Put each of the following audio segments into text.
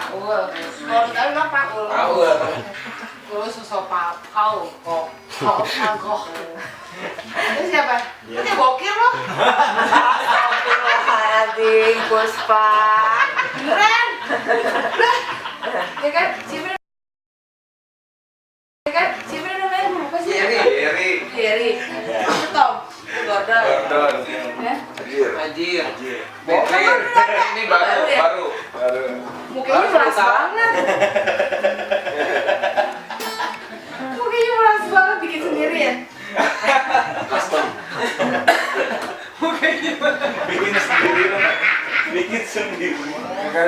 Paul. Kalau tadi bilang Paul. Paul. Gue sosok Paul kok. Itu siapa? Itu bokir loh. Astagfirullahaladzim, Puspa. Keren. Ya kan? Cibir. Ya kan? Cibir namanya apa sih? Jerry. Itu Tom. Gordon. Ya? Ajir. Bokir. Ini baru. Mukanya meras banget. Mukanya meras banget bikin sendiri ya. Custom. Bikin sendiri.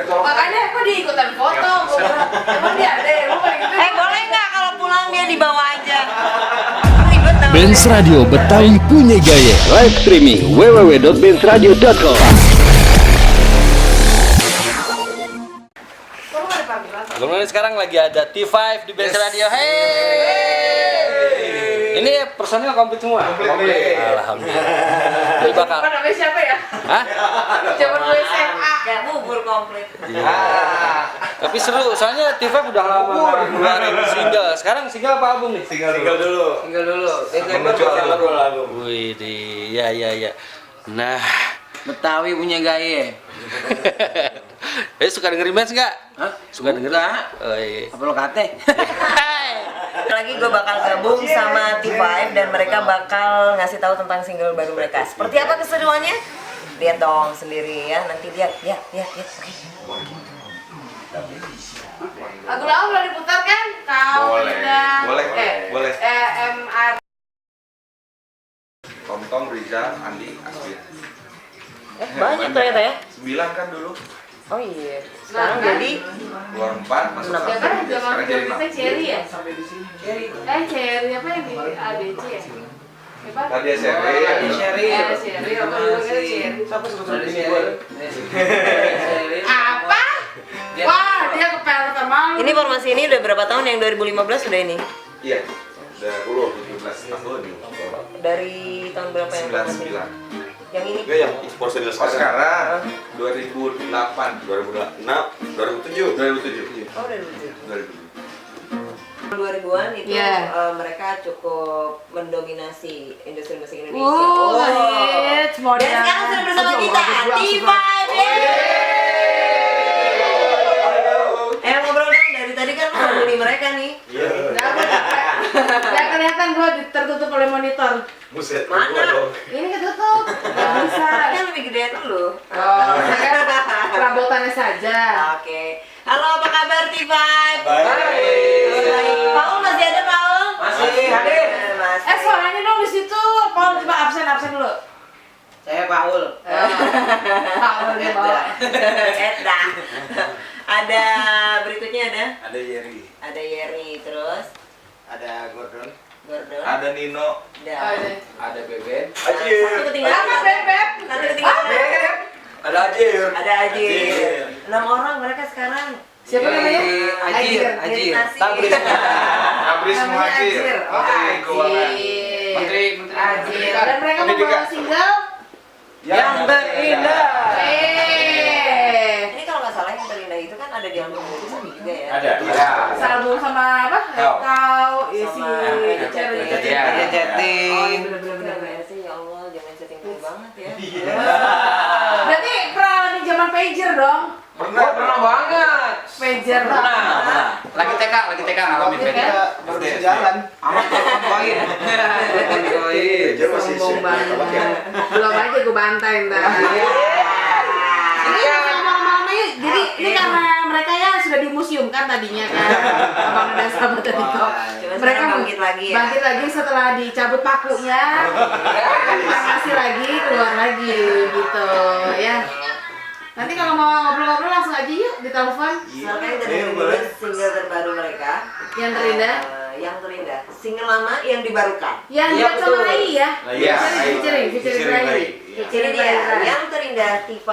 Makanya aku diikutan foto. Emang dia ada ya? Boleh nggak kalau pulang dia dibawa aja? Ribet namanya. Benz Radio Betawi punya gaya. Live streaming www.benzradio.com. Kemudian sekarang lagi ada T5 di Benz Radio. Hey. Ini personil komplit semua. Komplit. Alhamdulillah. Ini bakal. Namanya siapa ya? Hah? Zaman dulu SMA. Kayak bubur komplit. Iya. Tapi seru, soalnya T5 udah lama ngeluarin single. Sekarang single apa album nih? Single dulu. Menuju album. Wih, ya. Nah, Betawi punya gaya. suka dengerin Benz nggak? Hah? Suka dengerin? Oh, iya. Apa lo kate? Lagi gue bakal gabung sama T5 dan mereka bakal ngasih tahu tentang single baru mereka. Seperti apa keseruannya? Lihat dong sendiri ya. Nanti lihat. Oke. Lagu lama boleh diputar kan? Kau tidak. Boleh. MR. Tom, Riza, Andi, Asbin. Banyak ternyata ya. 9 kan dulu. Oh iya. Sekarang jadi Keluar 4, masuk Ya 1. kan zaman Sekarang jadi kita 6. Cherry ya? Cherry apa yang di ADC ya? Apa? Tadi Sherry. Sherry. Cherry, apa dulu kan Cherry? Siapa suka dari Sherry? Apa? Wah, dia kepel sama lu. ini formasi ini udah berapa tahun? Yang 2015 udah ini. Iya. Udah 17 tahun. Dari tahun berapa yang formasi ini? 99. Yang ini Enggak yang personil Oh sekarang 2008, 2006, 2007. 2007. Oh, udah lucu. 2007. 2000-an itu Yeah. mereka cukup mendominasi industri musik Indonesia. hits modern. Dan sekarang sudah bersama kita T5. Ngobrol dong, dari tadi kan ngomongin mereka nih. Gak kelihatan gua tertutup oleh monitor. Buset. Mana? Ini ketutup. Gak bisa. Kan lebih gedean dulu. Oh, saya kan perabotannya saja. Oke. Halo, apa kabar T5? Baik. Paul masih ada, Paul? Masih hadir. Masih. Suaranya dong di situ. Paul coba absen dulu. Saya Paul. Paul di bawah. Edda. Ada berikutnya ada? Ada Yeri. Ada Yeri, terus Ada Gordon. Gordon. Ada Nino. Ada Beben. Satu ketinggalan. Apa Beb? Satu ketinggalan. Ada Ajir. Ada Ajir. 6 orang mereka sekarang. Siapa namanya? Ajir. Tabris. Abris Muhajir. Menteri Keuangan. Menteri. Ajir. Dan mereka membawa single. Yang terindah. Ini kalau nggak salah yang terindah itu kan ada di album Mulu juga ya. Ada. Salbum sama apa? Kau isi Chatting. Ada chatting. Bener-bener sih, ya Allah, jangan chatting dulu banget ya. Berarti pernah di zaman pager dong? Pernah banget. Pager. Pernah. Lagi TK ngalamin Iya kan? baru bisa jalan. Amat konvoin. Ajir masih Sombong banget. Belum aja gue bantai ntar. Ini lama-lama yuk. Jadi ini karena mereka ya sudah di museum kan tadinya kan. Abang ada sahabat tadi kok. Mereka bangkit lagi ya. Bangkit lagi setelah dicabut pakunya. Masih lagi keluar lagi gitu ya. Nanti kalau mau ngobrol-ngobrol langsung aja yuk di telepon. Sekarang kita dengerin dulu single terbaru mereka. Yang terindah. Yang terindah. Single lama yang dibarukan. Yang Iya, buat sama betul. Rai ya. Iya, Featuring Ini Rai. dia yang terindah T5.